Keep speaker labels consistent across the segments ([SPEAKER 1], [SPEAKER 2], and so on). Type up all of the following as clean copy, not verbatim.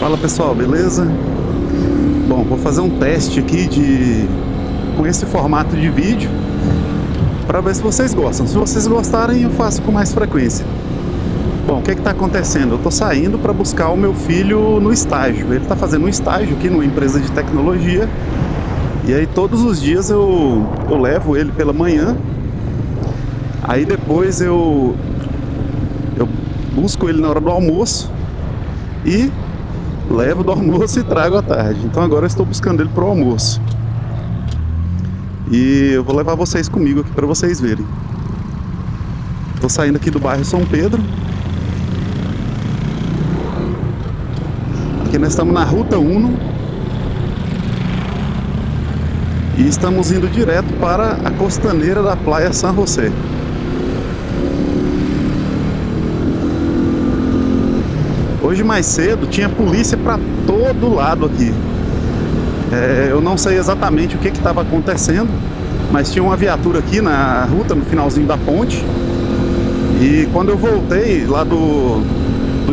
[SPEAKER 1] Fala pessoal, beleza? Bom, vou fazer um teste aqui com esse formato de vídeo para ver se vocês gostam. Se vocês gostarem, eu faço com mais frequência. Bom, o que está acontecendo? Eu estou saindo para buscar o meu filho no estágio. Ele está fazendo um estágio aqui numa empresa de tecnologia. E aí todos os dias eu levo ele pela manhã. Aí depois eu busco ele na hora do almoço e levo do almoço e trago à tarde. Então agora eu estou buscando ele para o almoço. E eu vou levar vocês comigo aqui para vocês verem. Estou saindo aqui do bairro São Pedro. Aqui nós estamos na Ruta Uno. E estamos indo direto para a costaneira da Praia San José. Hoje mais cedo tinha polícia para todo lado aqui. Eu não sei exatamente o que estava acontecendo, mas tinha uma viatura aqui na ruta, no finalzinho da ponte. E quando eu voltei lá do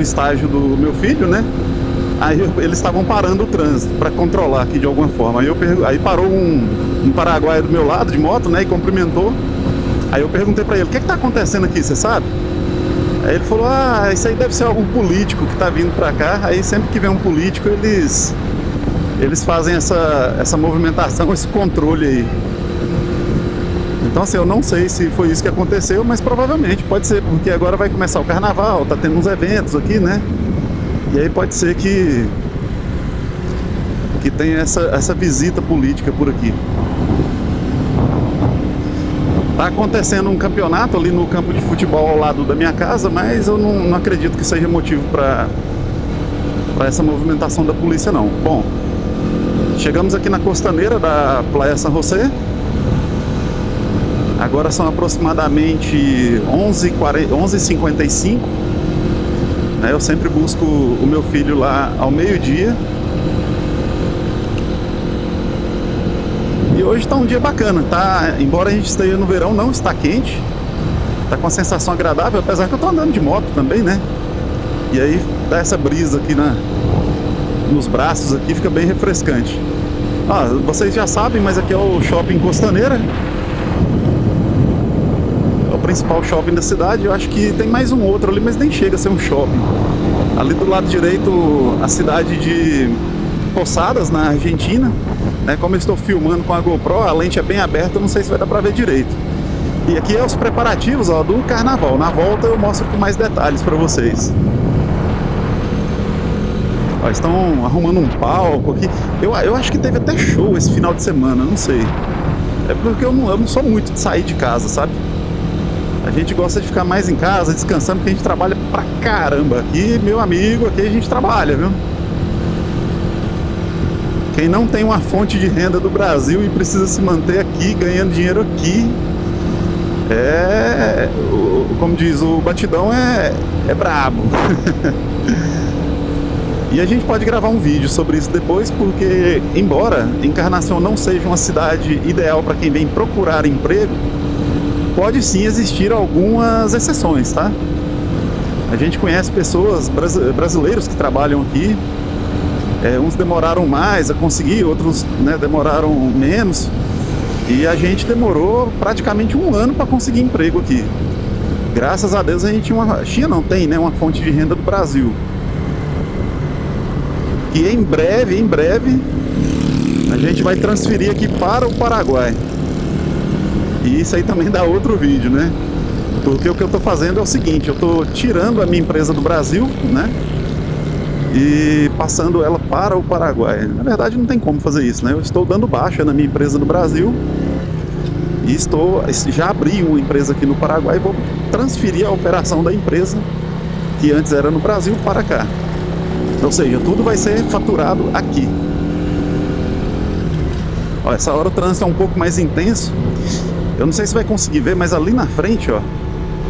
[SPEAKER 1] estágio do meu filho, né? Aí eles estavam parando o trânsito para controlar aqui de alguma forma. Aí parou um paraguaio do meu lado de moto, né? E cumprimentou. Aí eu perguntei para ele: o que está acontecendo aqui, você sabe? Aí ele falou: isso aí deve ser algum político que tá vindo pra cá. Aí sempre que vem um político, eles fazem essa movimentação, esse controle aí. Então assim, eu não sei se foi isso que aconteceu, mas provavelmente pode ser, porque agora vai começar o carnaval, tá tendo uns eventos aqui, né? E aí pode ser que tenha essa visita política por aqui. Tá acontecendo um campeonato ali no campo de futebol ao lado da minha casa, mas eu não acredito que seja motivo para essa movimentação da polícia não. Bom, chegamos aqui na costaneira da Praia San José. Agora são aproximadamente 11h55. Eu sempre busco o meu filho lá ao meio-dia. E hoje está um dia bacana, tá? Embora a gente esteja no verão, não está quente. Tá com uma sensação agradável, apesar que eu tô andando de moto também, né? E aí dá essa brisa aqui nos braços aqui, fica bem refrescante. Vocês já sabem, mas aqui é o Shopping Costaneira. É o principal shopping da cidade. Eu acho que tem mais um outro ali, mas nem chega a ser um shopping. Ali do lado direito, a cidade de Posadas, na Argentina. Como eu estou filmando com a GoPro, a lente é bem aberta, não sei se vai dar pra ver direito. E aqui é os preparativos do carnaval. Na volta eu mostro com mais detalhes pra vocês. Estão arrumando um palco aqui. Eu acho que teve até show esse final de semana, não sei. É porque eu não sou muito de sair de casa, sabe? A gente gosta de ficar mais em casa, descansando, porque a gente trabalha pra caramba. Aqui, meu amigo, aqui a gente trabalha, viu? Quem não tem uma fonte de renda do Brasil e precisa se manter aqui, ganhando dinheiro aqui, como diz, o batidão é brabo. E a gente pode gravar um vídeo sobre isso depois, porque embora Encarnação não seja uma cidade ideal para quem vem procurar emprego, pode sim existir algumas exceções, tá? A gente conhece pessoas, brasileiros que trabalham aqui. Uns demoraram mais a conseguir, outros, demoraram menos. E a gente demorou praticamente um ano para conseguir emprego aqui. Graças a Deus a gente tem uma fonte de renda do Brasil. E em breve a gente vai transferir aqui para o Paraguai. E isso aí também dá outro vídeo, né? Porque o que eu estou fazendo é o seguinte: eu estou tirando a minha empresa do Brasil, né? E passando ela para o Paraguai. Na verdade não tem como fazer isso, né? Eu estou dando baixa na minha empresa no Brasil e já abri uma empresa aqui no Paraguai e vou transferir a operação da empresa que antes era no Brasil para cá. Ou seja, tudo vai ser faturado aqui. Essa hora o trânsito é um pouco mais intenso. Eu não sei se vai conseguir ver, mas ali na frente,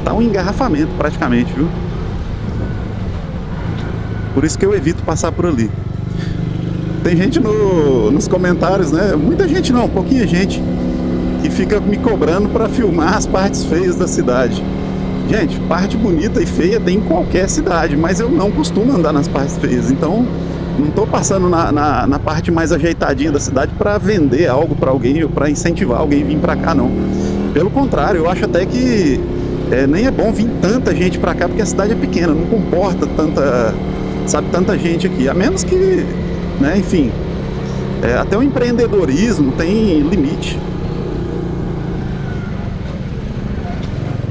[SPEAKER 1] tá um engarrafamento praticamente, viu? Por isso que eu evito passar por ali. Tem gente nos comentários, né? Muita gente não, pouquinha gente, que fica me cobrando para filmar as partes feias da cidade. Gente, parte bonita e feia tem em qualquer cidade, mas eu não costumo andar nas partes feias. Então, Não tô passando na parte mais ajeitadinha da cidade para vender algo para alguém ou para incentivar alguém a vir para cá, não. Pelo contrário, eu acho até que nem é bom vir tanta gente para cá, porque a cidade é pequena, não comporta tanta gente aqui. A menos que, né, enfim, até o empreendedorismo tem limite.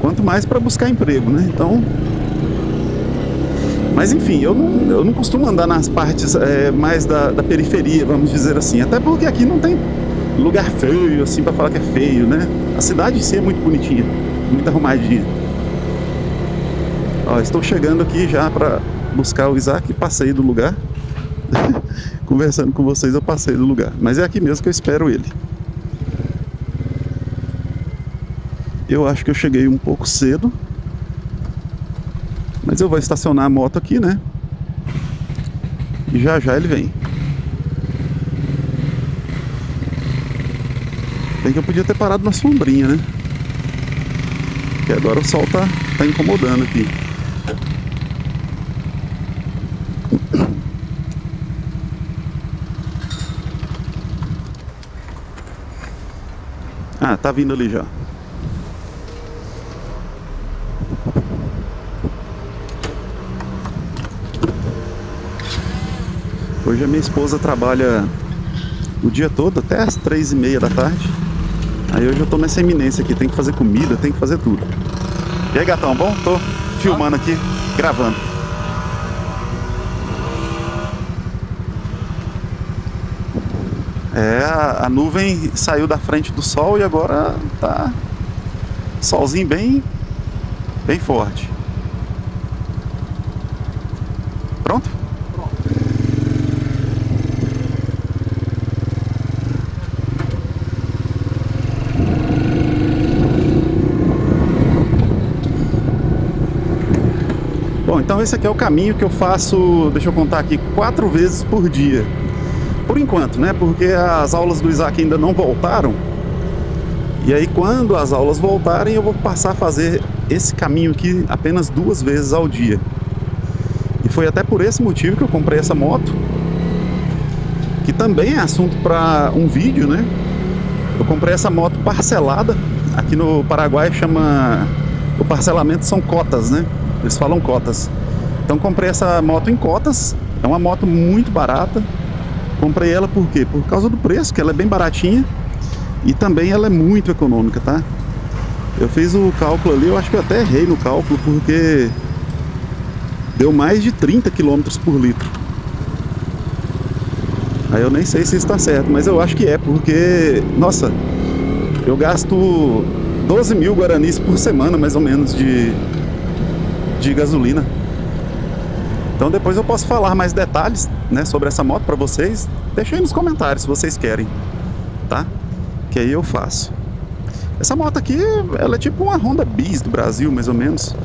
[SPEAKER 1] Quanto mais para buscar emprego, né? Então... Mas enfim, eu não costumo andar nas partes mais da periferia, vamos dizer assim. Até porque aqui não tem lugar feio, assim, para falar que é feio, né? A cidade em si é muito bonitinha, muito arrumadinha. Ó, estou chegando aqui já para buscar o Isaac, passei do lugar. Conversando com vocês, eu passei do lugar. Mas é aqui mesmo que eu espero ele. Eu acho que eu cheguei um pouco cedo. Mas eu vou estacionar a moto aqui, né? E já já ele vem. Bem que eu podia ter parado na sombrinha, né? Porque agora o sol tá incomodando aqui. Ah, tá vindo ali já. Hoje a minha esposa trabalha o dia todo, até as 3h30 da tarde. Aí hoje eu tô nessa eminência aqui, tem que fazer comida, tem que fazer tudo. E aí, gatão, bom? Tô filmando aqui, gravando. A nuvem saiu da frente do sol e agora tá solzinho bem forte. Pronto? Bom, então esse aqui é o caminho que eu faço, deixa eu contar aqui, 4 vezes por dia. Por enquanto, né? Porque as aulas do Isaac ainda não voltaram. E aí quando as aulas voltarem, eu vou passar a fazer esse caminho aqui apenas 2 vezes ao dia. E foi até por esse motivo que eu comprei essa moto, que também é assunto para um vídeo, né? Eu comprei essa moto parcelada. Aqui no Paraguai chama... O parcelamento são cotas, né? Eles falam cotas. Então comprei essa moto em cotas. É uma moto muito barata. Comprei ela por quê? Por causa do preço, que ela é bem baratinha. E também ela é muito econômica, tá? Eu fiz o cálculo ali, eu acho que eu até errei no cálculo, porque deu mais de 30 km por litro. Aí eu nem sei se isso tá certo, mas eu acho que é, porque, nossa, eu gasto 12 mil guaranis por semana, mais ou menos, de gasolina. Então depois eu posso falar mais detalhes, né, sobre essa moto pra vocês. Deixa aí nos comentários se vocês querem, tá? Que aí eu faço. Essa moto aqui, ela é tipo uma Honda Bis do Brasil, mais ou menos.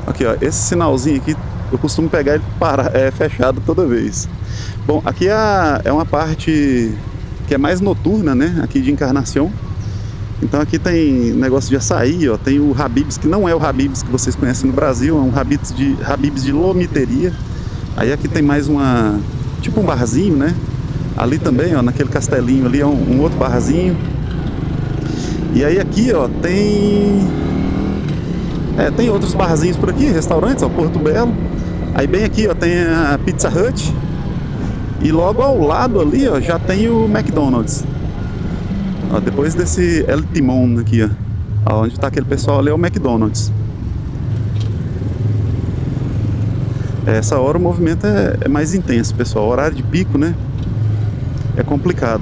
[SPEAKER 1] Aqui, ó, esse sinalzinho aqui, eu costumo pegar ele fechado toda vez. Bom, aqui é uma parte que é mais noturna, né, aqui de Encarnação. Então aqui tem negócio de açaí, ó, tem o Habib's, que não é o Habib's que vocês conhecem no Brasil, é um Habib's de lomiteria. Aí aqui tem mais tipo um barzinho, né? Ali também, ó, naquele castelinho ali é um outro barzinho. E aí aqui, ó, tem outros barzinhos por aqui, restaurantes, ó, Porto Belo. Aí bem aqui, ó, tem a Pizza Hut. E logo ao lado ali, ó, já tem o McDonald's. Ó, depois desse El Timón aqui, ó, onde tá aquele pessoal ali é o McDonald's. Essa hora o movimento é mais intenso, pessoal. Horário de pico, né? É complicado.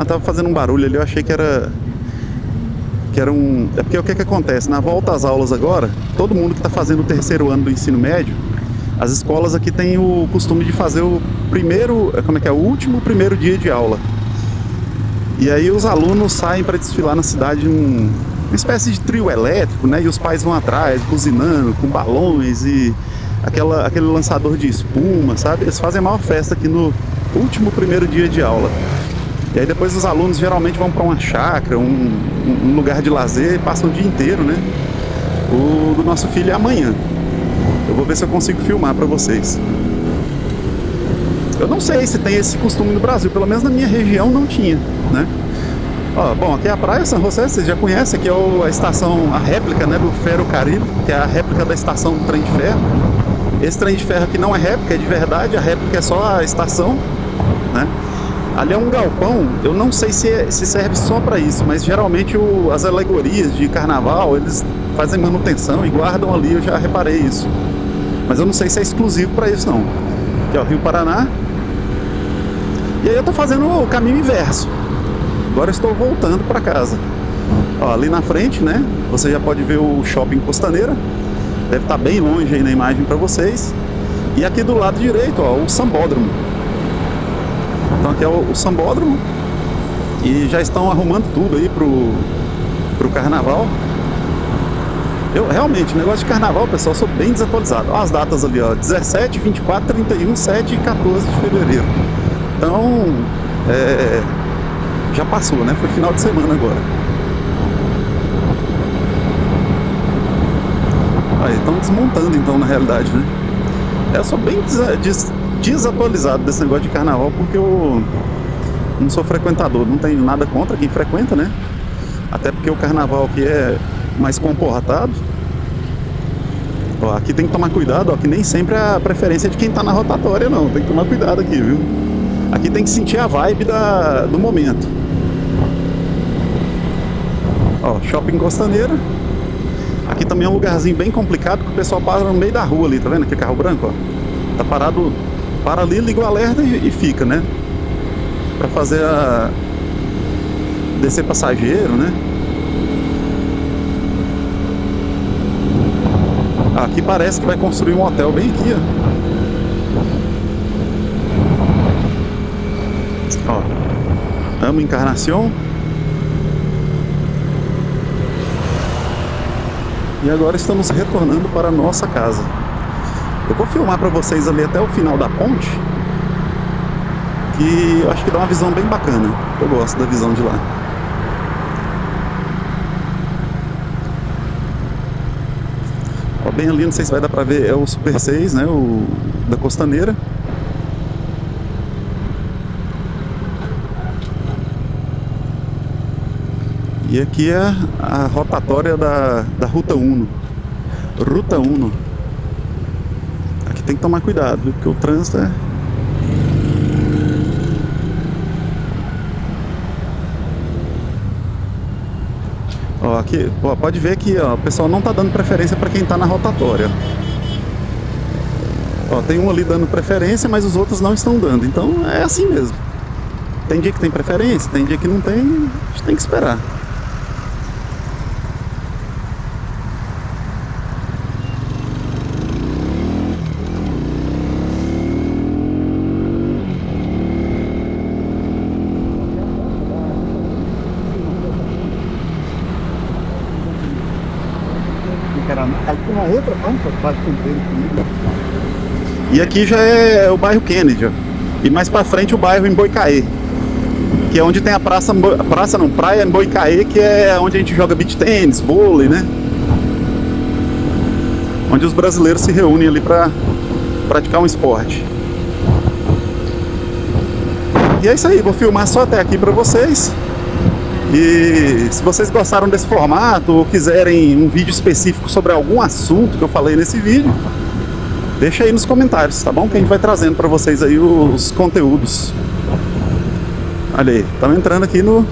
[SPEAKER 1] Tava fazendo um barulho ali, eu achei que era um... É porque o que acontece? Na volta às aulas agora, todo mundo que tá fazendo o 3º ano do ensino médio, as escolas aqui têm o costume de fazer o último primeiro dia de aula. E aí os alunos saem para desfilar na cidade uma espécie de trio elétrico, né? E os pais vão atrás, buzinando, com balões e aquele lançador de espuma, sabe? Eles fazem a maior festa aqui no último primeiro dia de aula. E aí depois os alunos geralmente vão para uma chácara, um lugar de lazer, e passam o dia inteiro, né? O do nosso filho é amanhã. Eu vou ver se eu consigo filmar pra vocês. Eu não sei se tem esse costume no Brasil, pelo menos na minha região não tinha, né? Ó, bom, aqui é a praia São José, vocês já conhecem, aqui é a estação, a réplica, né, do Ferrocarril, que é a réplica da estação do trem de ferro. Esse trem de ferro aqui não é réplica, é de verdade, a réplica é só a estação, né? Ali é um galpão, eu não sei se serve só para isso, mas geralmente as alegorias de carnaval, eles fazem manutenção e guardam ali, eu já reparei isso. Mas eu não sei se é exclusivo para isso não. Aqui ó, Rio Paraná. E aí eu tô fazendo o caminho inverso. Agora eu estou voltando para casa. Ó, ali na frente, né, você já pode ver o Shopping Costaneira. Deve estar bem longe aí na imagem para vocês. E aqui do lado direito, ó, o Sambódromo. Então aqui é o Sambódromo. E já estão arrumando tudo aí pro carnaval. Eu realmente, negócio de carnaval, pessoal, sou bem desatualizado. Ó, as datas ali, ó, 17, 24, 31, 7 e 14 de fevereiro. Então, já passou, né? Foi final de semana agora. Aí, estão desmontando então, na realidade, né? Eu sou bem desatualizado desse negócio de carnaval, porque eu não sou frequentador, não tenho nada contra quem frequenta, né? Até porque o carnaval aqui é mais comportado. Ó, aqui tem que tomar cuidado, ó, que nem sempre é a preferência de quem tá na rotatória, não. Tem que tomar cuidado aqui, viu? Aqui tem que sentir a vibe do momento. Ó, Shopping Costaneira. Aqui também é um lugarzinho bem complicado, que o pessoal para no meio da rua ali, tá vendo? Aquele carro branco, ó. Tá parado, para ali, liga o alerta e fica, né? Pra fazer descer passageiro, né? Aqui parece que vai construir um hotel bem aqui, ó. Ó, Amo Encarnação. E agora estamos retornando para a nossa casa. Eu vou filmar para vocês ali até o final da ponte, que eu acho que dá uma visão bem bacana. Eu gosto da visão de lá. Ó, bem ali, não sei se vai dar para ver, é o Super 6, né, o da Costaneira. E aqui é a rotatória da Ruta Uno. Ruta Uno. Aqui tem que tomar cuidado, viu? Porque o trânsito é... Ó, aqui, ó, pode ver que ó, o pessoal não tá dando preferência para quem tá na rotatória. Ó, tem um ali dando preferência, mas os outros não estão dando. Então é assim mesmo. Tem dia que tem preferência, tem dia que não tem, a gente tem que esperar. E aqui já é o bairro Kennedy, ó. E mais pra frente o bairro Emboicaê, que é onde tem a praia Emboicaê, que é onde a gente joga beach tênis, vôlei, né? Onde os brasileiros se reúnem ali pra praticar um esporte. E é isso aí, vou filmar só até aqui pra vocês. E se vocês gostaram desse formato ou quiserem um vídeo específico sobre algum assunto que eu falei nesse vídeo, deixa aí nos comentários, tá bom? Que a gente vai trazendo para vocês aí os conteúdos. Olha aí, estamos entrando aqui no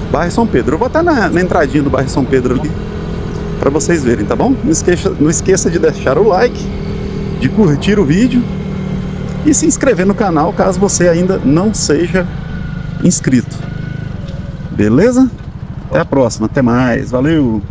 [SPEAKER 1] bairro São Pedro. Eu vou até na entradinha do bairro São Pedro ali, para vocês verem, tá bom? Não esqueça de deixar o like, de curtir o vídeo e se inscrever no canal caso você ainda não seja inscrito. Beleza? Até a próxima, até mais, valeu!